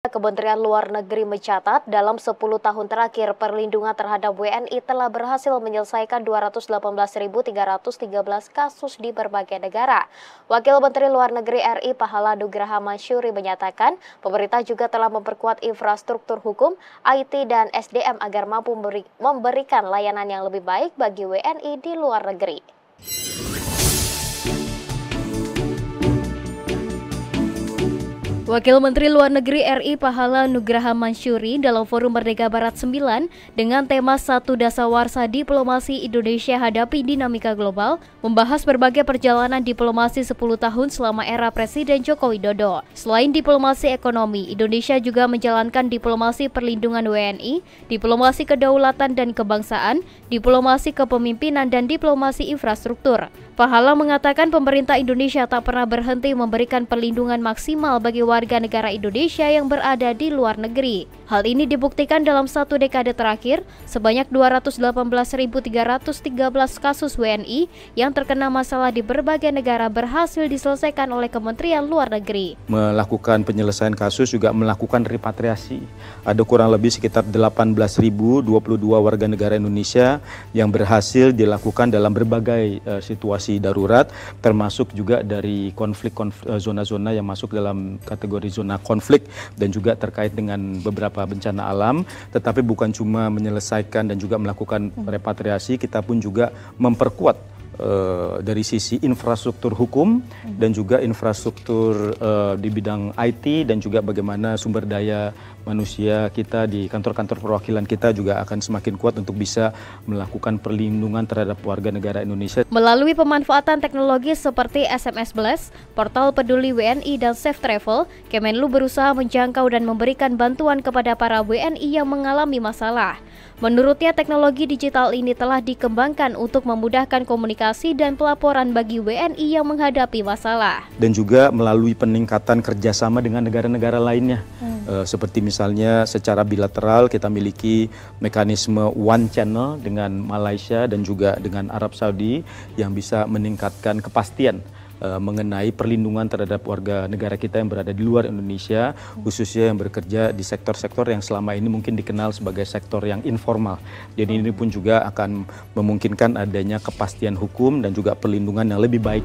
Kementerian Luar Negeri mencatat dalam 10 tahun terakhir perlindungan terhadap WNI telah berhasil menyelesaikan 218.313 kasus di berbagai negara. Wakil Menteri Luar Negeri RI Pahala Nugraha Mansyuri menyatakan pemerintah juga telah memperkuat infrastruktur hukum, IT, dan SDM agar mampu memberikan layanan yang lebih baik bagi WNI di luar negeri. Wakil Menteri Luar Negeri RI Pahala Nugraha Mansyuri dalam Forum Merdeka Barat 9 dengan tema Satu Dasawarsa Diplomasi Indonesia Hadapi Dinamika Global membahas berbagai perjalanan diplomasi 10 tahun selama era Presiden Joko Widodo. Selain diplomasi ekonomi, Indonesia juga menjalankan diplomasi perlindungan WNI, diplomasi kedaulatan dan kebangsaan, diplomasi kepemimpinan, dan diplomasi infrastruktur. Pahala mengatakan pemerintah Indonesia tak pernah berhenti memberikan perlindungan maksimal bagi warga negara Indonesia yang berada di luar negeri. Hal ini dibuktikan dalam 1 dekade terakhir, sebanyak 218.313 kasus WNI yang terkena masalah di berbagai negara berhasil diselesaikan oleh Kementerian Luar Negeri. Melakukan penyelesaian kasus juga melakukan repatriasi. Ada kurang lebih sekitar 18.022 warga negara Indonesia yang berhasil dilakukan dalam berbagai situasi darurat, termasuk juga dari zona-zona yang masuk dalam kategori zona konflik dan juga terkait dengan beberapa bencana alam. Tetapi bukan cuma menyelesaikan dan juga melakukan repatriasi, kita pun juga memperkuat dari sisi infrastruktur hukum dan juga infrastruktur di bidang IT, dan juga bagaimana sumber daya manusia kita di kantor-kantor perwakilan kita juga akan semakin kuat untuk bisa melakukan perlindungan terhadap warga negara Indonesia. Melalui pemanfaatan teknologi seperti SMS Blast, portal peduli WNI, dan Safe Travel, Kemenlu berusaha menjangkau dan memberikan bantuan kepada para WNI yang mengalami masalah. Menurutnya, teknologi digital ini telah dikembangkan untuk memudahkan komunikasi dan pelaporan bagi WNI yang menghadapi masalah. Dan juga melalui peningkatan kerjasama dengan negara-negara lainnya. Seperti misalnya secara bilateral kita miliki mekanisme One Channel dengan Malaysia dan juga dengan Arab Saudi yang bisa meningkatkan kepastian mengenai perlindungan terhadap warga negara kita yang berada di luar Indonesia, khususnya yang bekerja di sektor-sektor yang selama ini mungkin dikenal sebagai sektor yang informal. Jadi ini pun juga akan memungkinkan adanya kepastian hukum dan juga perlindungan yang lebih baik.